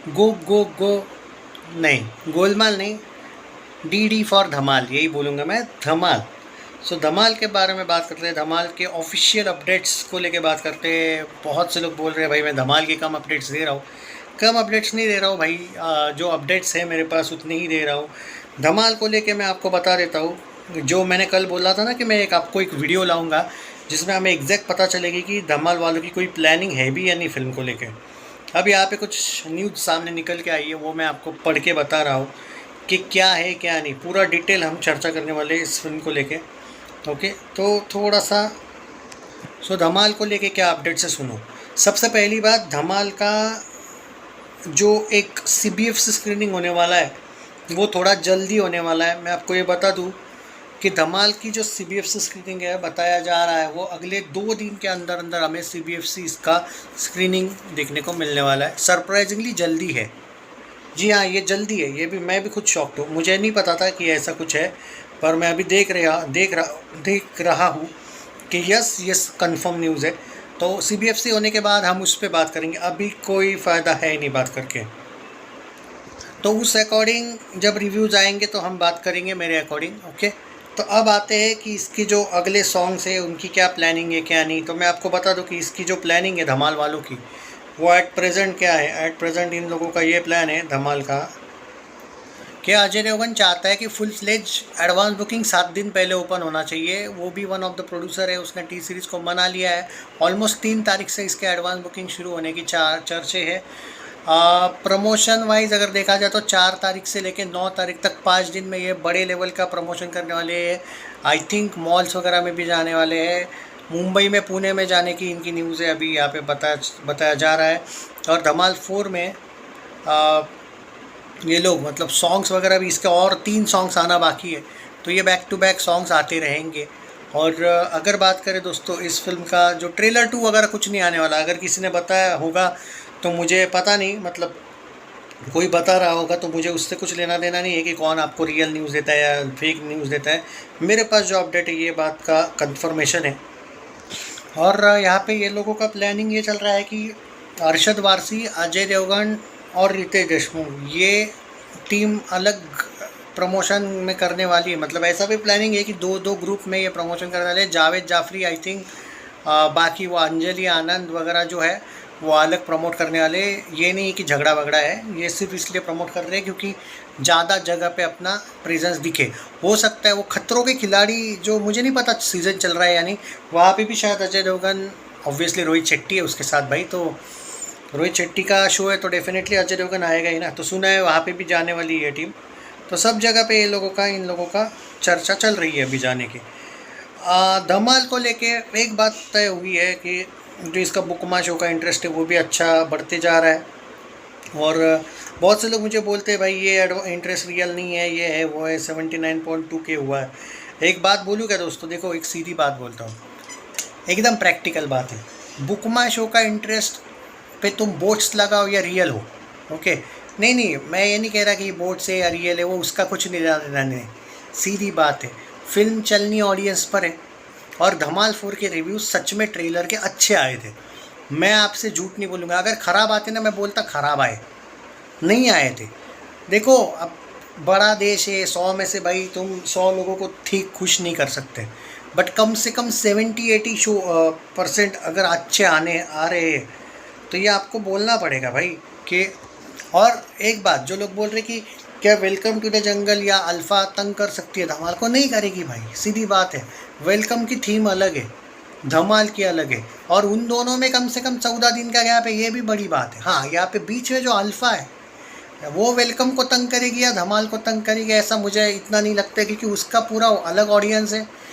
गो गो गो, नहीं गोलमाल नहीं, D D for धमाल, यही बोलूँगा मैं, धमाल। सो धमाल के बारे में बात करते हैं, धमाल के ऑफिशियल अपडेट्स को लेके बात करते हैं। बहुत से लोग बोल रहे हैं भाई मैं धमाल की कम अपडेट्स दे रहा हूँ। कम अपडेट्स नहीं दे रहा हूँ भाई, जो अपडेट्स हैं मेरे पास उतने ही दे रहा हूँ। धमाल को लेके मैं आपको बता देता हूँ, जो मैंने कल बोला था ना कि मैं आपको एक वीडियो लाऊंगा जिसमें हमें एग्जैक्ट पता चलेगी कि धमाल वालों की कोई प्लानिंग है भी या नहीं फिल्म को लेके। अब यहाँ पे कुछ न्यूज़ सामने निकल के आई है, वो मैं आपको पढ़ के बता रहा हूँ कि क्या है क्या नहीं। पूरा डिटेल हम चर्चा करने वाले हैं इस फिल्म को लेके। ओके, तो थोड़ा सा धमाल को लेके क्या अपडेट्स है सुनो। सबसे पहली बात, धमाल का जो एक CBFC स्क्रीनिंग होने वाला है वो थोड़ा जल्दी होने वाला है। मैं आपको ये बता दूँ कि धमाल की जो CBFC स्क्रीनिंग है, बताया जा रहा है वो अगले 2 दिन के अंदर अंदर हमें CBFC इसका स्क्रीनिंग देखने को मिलने वाला है। सरप्राइजिंगली जल्दी है। जी हाँ, ये जल्दी है। ये भी मैं भी खुद शॉक्ड हूँ, मुझे नहीं पता था कि ऐसा कुछ है, पर मैं अभी देख रहा हूँ कि यस कंफर्म न्यूज़ है। तो CBFC होने के बाद हम उस पर बात करेंगे, अभी कोई फ़ायदा है नहीं बात करके। तो उस अकॉर्डिंग जब रिव्यूज़ आएंगे तो हम बात करेंगे मेरे अकॉर्डिंग। ओके, तो अब आते हैं कि इसकी जो अगले सॉन्ग्स है उनकी क्या प्लानिंग है क्या नहीं। तो मैं आपको बता दूं कि इसकी जो प्लानिंग है धमाल वालों की, वो एट प्रेजेंट क्या है। एट प्रेजेंट इन लोगों का ये प्लान है धमाल का कि अजय देवगन चाहता है कि फुल फ्लेज एडवांस बुकिंग 7 दिन पहले ओपन होना चाहिए। वो भी वन ऑफ द प्रोड्यूसर है, उसने टी सीरीज़ को मना लिया है। ऑलमोस्ट 3 तारीख से इसके एडवांस बुकिंग शुरू होने की चर्चे है। प्रमोशन वाइज अगर देखा जाए तो 4 तारीख से लेकर 9 तारीख तक 5 दिन में ये बड़े लेवल का प्रमोशन करने वाले हैं। आई थिंक मॉल्स वगैरह में भी जाने वाले हैं। मुंबई में, पुणे में जाने की इनकी न्यूज़ है, अभी यहाँ पे बताया जा रहा है। और धमाल 4 में ये लोग मतलब सॉन्ग्स वगैरह भी इसके और 3 सॉन्ग्स आना बाकी है। तो ये बैक टू बैक सॉन्ग्स आते रहेंगे। और अगर बात करें दोस्तों इस फिल्म का जो ट्रेलर 2 वगैरह कुछ नहीं आने वाला। अगर किसी ने बताया होगा तो मुझे पता नहीं, मतलब कोई बता रहा होगा तो मुझे उससे कुछ लेना देना नहीं है कि कौन आपको रियल न्यूज़ देता है या फेक न्यूज़ देता है। मेरे पास जो अपडेट है ये बात का कंफर्मेशन है। और यहाँ पे ये लोगों का प्लानिंग ये चल रहा है कि अरशद वारसी, अजय देवगन और रितेश देशमुख, ये टीम अलग प्रमोशन में करने वाली है। मतलब ऐसा भी प्लानिंग है कि दो दो ग्रुप में ये प्रमोशन करने वाले हैं। जावेद जाफरी आई थिंक, बाकी वो अंजलि आनंद वगैरह जो है वो अलग प्रमोट करने वाले। ये नहीं कि झगड़ा वगड़ा है, ये सिर्फ इसलिए प्रमोट कर रहे हैं क्योंकि ज़्यादा जगह पे अपना प्रेजेंस दिखे। हो सकता है वो खतरों के खिलाड़ी, जो मुझे नहीं पता सीज़न चल रहा है यानी, वहाँ पे भी शायद अजय देवगन, ऑब्वियसली रोहित शेट्टी है उसके साथ भाई, तो रोहित शेट्टी का शो है तो डेफिनेटली अजय देवगन आएगा ही ना। तो सुना है वहाँ पे भी जाने वाली है टीम। तो सब जगह पे इन लोगों का चर्चा चल रही है अभी जाने की। धमाल को लेके एक बात तय हुई है कि जो इसका बुकमा शो का इंटरेस्ट है वो भी अच्छा बढ़ते जा रहा है। और बहुत से लोग मुझे बोलते हैं भाई ये इंटरेस्ट रियल नहीं है, ये है वो है, 79.2 के हुआ है। एक बात बोलूँ क्या दोस्तों, देखो एक सीधी बात बोलता हूँ, एकदम प्रैक्टिकल बात है। बुकमा शो का इंटरेस्ट पे तुम बोट्स लगाओ या रियल हो, ओके, नहीं नहीं, मैं ये नहीं कह रहा कि बोट से या रियल है, वो उसका कुछ नहीं लेना नहीं। सीधी बात है, फिल्म चलनी ऑडियंस पर है। और धमाल 4 के रिव्यूज सच में ट्रेलर के अच्छे आए थे। मैं आपसे झूठ नहीं बोलूँगा, अगर ख़राब आते ना मैं बोलता ख़राब आए, नहीं आए थे। देखो अब बड़ा देश है, 100 में से भाई तुम 100 लोगों को ठीक खुश नहीं कर सकते, बट कम से कम 70-80% अगर अच्छे आ रहे हैं तो ये आपको बोलना पड़ेगा भाई कि। और एक बात, जो लोग बोल रहे कि क्या वेलकम टू द जंगल या अल्फ़ा तंग कर सकती है धमाल को, नहीं करेगी भाई, सीधी बात है। वेलकम की थीम अलग है, धमाल की अलग है, और उन दोनों में कम से कम 14 दिन का गैप है, ये भी बड़ी बात है। हाँ, यहाँ पे बीच में जो अल्फ़ा है वो वेलकम को तंग करेगी या धमाल को तंग करेगी, ऐसा मुझे इतना नहीं लगता, क्योंकि उसका पूरा अलग ऑडियंस है।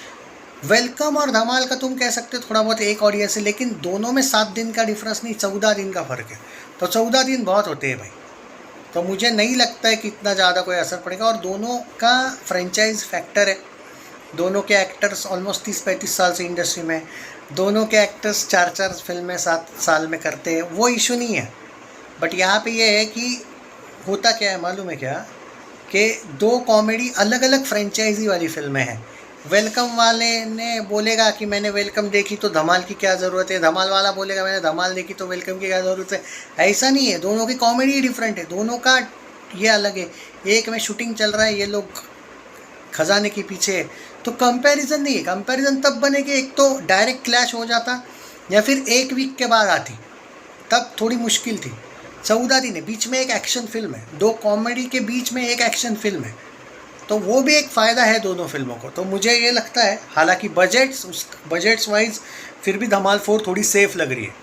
वेलकम और धमाल का तुम कह सकते हो थोड़ा बहुत एक ऑडियंस है, लेकिन दोनों में 7 दिन का डिफरेंस नहीं, 14 दिन का फ़र्क है। तो 14 दिन बहुत होते हैं भाई। तो मुझे नहीं लगता है कि इतना ज़्यादा कोई असर पड़ेगा। और दोनों का फ्रेंचाइज फैक्टर है, दोनों के एक्टर्स ऑलमोस्ट 30-35 साल से इंडस्ट्री में, दोनों के एक्टर्स 4-4 फिल्में 7 साल में करते हैं, वो इशू नहीं है। बट यहाँ पे ये है कि होता क्या है मालूम है क्या, कि 2 कॉमेडी अलग अलग फ्रेंचाइजी वाली फिल्में हैं। वेलकम वाले ने बोलेगा कि मैंने वेलकम देखी तो धमाल की क्या ज़रूरत है, धमाल वाला बोलेगा मैंने धमाल देखी तो वेलकम की क्या ज़रूरत है। ऐसा नहीं है, दोनों की कॉमेडी डिफरेंट है, दोनों का ये अलग है। एक में शूटिंग चल रहा है, ये लोग खजाने के पीछे है, तो कंपैरिजन नहीं है। कंपैरिजन तब बने कि एक तो डायरेक्ट क्लैश हो जाता या फिर एक वीक के बाद आती, तब थोड़ी मुश्किल थी। 14 दिन है, बीच में एक एक्शन फिल्म है, दो कॉमेडी के बीच में एक एक्शन फिल्म है, तो वो भी एक फ़ायदा है दोनों फिल्मों को। तो मुझे ये लगता है, हालांकि बजट्स वाइज फिर भी धमाल 4 थोड़ी सेफ लग रही है।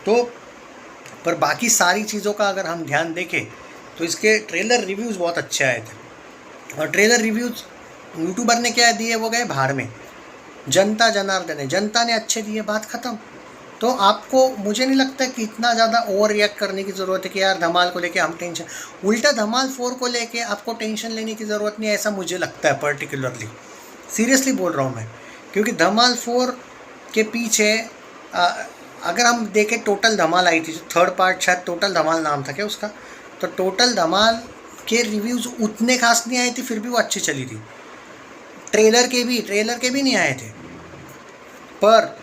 तो पर बाकी सारी चीज़ों का अगर हम ध्यान देखें तो इसके ट्रेलर रिव्यूज़ बहुत अच्छे आए थे, और ट्रेलर रिव्यूज़ यूट्यूबर ने क्या दिए वो गए भाड़ में, जनता जनार्दन है, जनता ने अच्छे दिए, बात ख़त्म। तो आपको, मुझे नहीं लगता कि इतना ज़्यादा ओवर रिएक्ट करने की ज़रूरत है कि यार धमाल को लेके हम टेंशन, उल्टा धमाल 4 को लेके आपको टेंशन लेने की ज़रूरत नहीं है, ऐसा मुझे लगता है पर्टिकुलरली। सीरियसली बोल रहा हूँ मैं, क्योंकि धमाल 4 के पीछे अगर हम देखें, टोटल धमाल आई थी, जो थर्ड पार्ट शायद टोटल धमाल नाम था क्या उसका, तो टोटल धमाल के रिव्यूज़ उतने खास नहीं आए थे, फिर भी वो अच्छी चली थी। ट्रेलर के भी नहीं आए थे, पर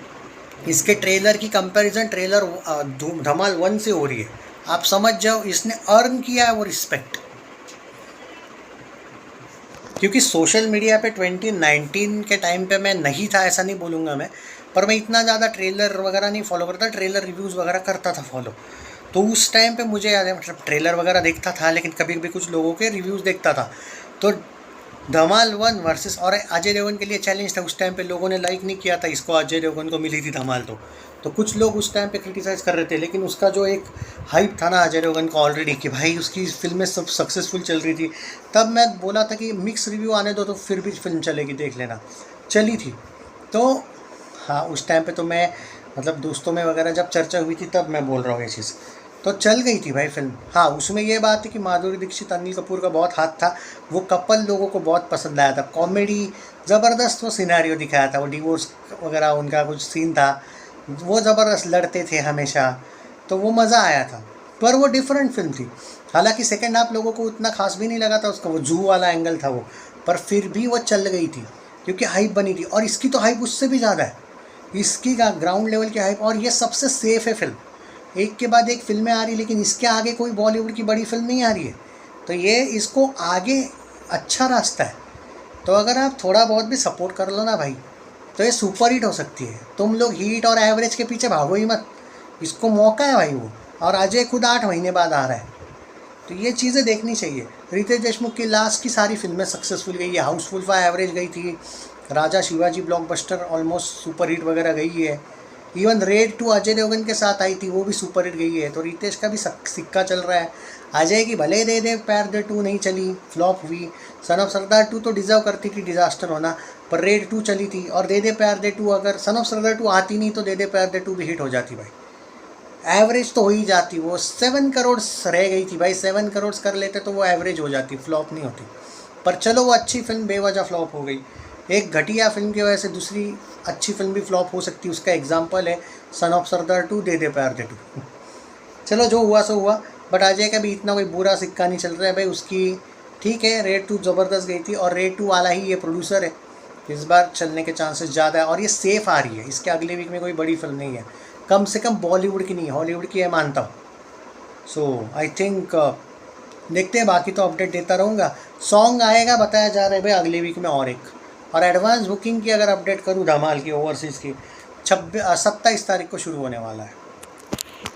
इसके ट्रेलर की कंपैरिजन ट्रेलर धमाल 1 से हो रही है। आप समझ जाओ, इसने अर्न किया है वो रिस्पेक्ट। क्योंकि सोशल मीडिया पे 2019 के टाइम पे मैं नहीं था, ऐसा नहीं बोलूँगा मैं, पर मैं इतना ज़्यादा ट्रेलर वगैरह नहीं फॉलो करता, ट्रेलर रिव्यूज़ वगैरह करता था फॉलो। तो उस टाइम पे मुझे याद है, मतलब ट्रेलर वगैरह देखता था, लेकिन कभी कभी कुछ लोगों के रिव्यूज़ देखता था। तो धमाल 1 वर्सेस, और अजय देवगन के लिए चैलेंज था, उस टाइम पे लोगों ने लाइक नहीं किया था इसको, अजय देवगन को मिली थी धमाल, तो कुछ लोग उस टाइम पे क्रिटिसाइज़ कर रहे थे। लेकिन उसका जो एक हाइप था ना अजय देवगन का ऑलरेडी, कि भाई उसकी फिल्में सब सक्सेसफुल चल रही थी, तब मैं बोला था कि मिक्स रिव्यू आने दो तो फिर भी फिल्म चलेगी, देख लेना, चली थी। तो हाँ, उस टाइम पे तो मैं, मतलब दोस्तों में वगैरह जब चर्चा हुई थी तब मैं बोल रहा हूँ ये चीज़, तो चल गई थी भाई फिल्म। हाँ, उसमें ये बात है कि माधुरी दीक्षित अनिल कपूर का बहुत हाथ था, वो कपल लोगों को बहुत पसंद आया था, कॉमेडी ज़बरदस्त वो सिनेरियो दिखाया था, वो डिवोर्स वगैरह उनका कुछ सीन था, वो ज़बरदस्त लड़ते थे हमेशा, तो वो मज़ा आया था। पर वो डिफरेंट फिल्म थी। हालांकि सेकेंड हाफ लोगों को उतना खास भी नहीं लगा था उसका, वो जू वाला एंगल था वो, पर फिर भी वो चल गई थी क्योंकि हाइप बनी थी। और इसकी तो हाइप उससे भी ज़्यादा है, इसकी का ग्राउंड लेवल की हाइप, और ये सबसे सेफ है फिल्म। एक के बाद एक फिल्में आ रही, लेकिन इसके आगे कोई बॉलीवुड की बड़ी फिल्म नहीं आ रही है, तो ये इसको आगे अच्छा रास्ता है। तो अगर आप थोड़ा बहुत भी सपोर्ट कर लो ना भाई, तो ये सुपर हिट हो सकती है। तुम लोग हिट और एवरेज के पीछे भागो ही मत, इसको मौका है भाई वो। और अजय खुद 8 महीने बाद आ रहा है, तो ये चीज़ें देखनी चाहिए। रितेश देशमुख की लास्ट की सारी फिल्में सक्सेसफुल गई है, हाउसफुल फॉर एवरेज गई थी, Raja Shivaji blockbuster almost super hit वगैरह गई है, इवन रेड 2 अजय देवगन के साथ आई थी, वो भी सुपर हिट गई है। तो रितेश का भी सिक्का चल रहा है। अजय की भले दे दे प्यार दे 2 नहीं चली, फ्लॉप हुई। सन ऑफ सरदार 2 तो डिज़र्व करती थी डिज़ास्टर होना, पर रेड 2 चली थी। और दे दे प्यार दे 2, अगर सन ऑफ सरदार 2 आती नहीं तो दे दे प्यार दे 2 भी हिट हो जाती भाई, एवरेज तो हो ही जाती। वो 7 करोड़ रह गई थी भाई, 7 करोड़ कर लेते तो वो एवरेज हो जाती, फ्लॉप नहीं होती। पर चलो, वो अच्छी फिल्म बेवजह फ्लॉप हो गई। एक घटिया फिल्म की वजह से दूसरी अच्छी फिल्म भी फ्लॉप हो सकती है, उसका एग्जाम्पल है सन ऑफ सरदार 2, दे दे प्यार दे 2। चलो, जो हुआ सो हुआ। बट अजय का भी इतना कोई बुरा सिक्का नहीं चल रहा है भाई, उसकी ठीक है, रेड 2 ज़बरदस्त गई थी, और रेड 2 वाला ही ये प्रोड्यूसर है, इस बार चलने के चांसेस ज़्यादा है। और ये सेफ आ रही है, इसके अगले वीक में कोई बड़ी फिल्म नहीं है, कम से कम बॉलीवुड की नहीं, हॉलीवुड की है मानता हूँ। सो आई थिंक देखते हैं, बाकी तो अपडेट देता रहूँगा। सॉन्ग आएगा बताया जा रहा है भाई अगले वीक में, और एडवांस बुकिंग की अगर अपडेट करूँ धमाल की ओवरसीज़ की, 27 तारीख को शुरू होने वाला है।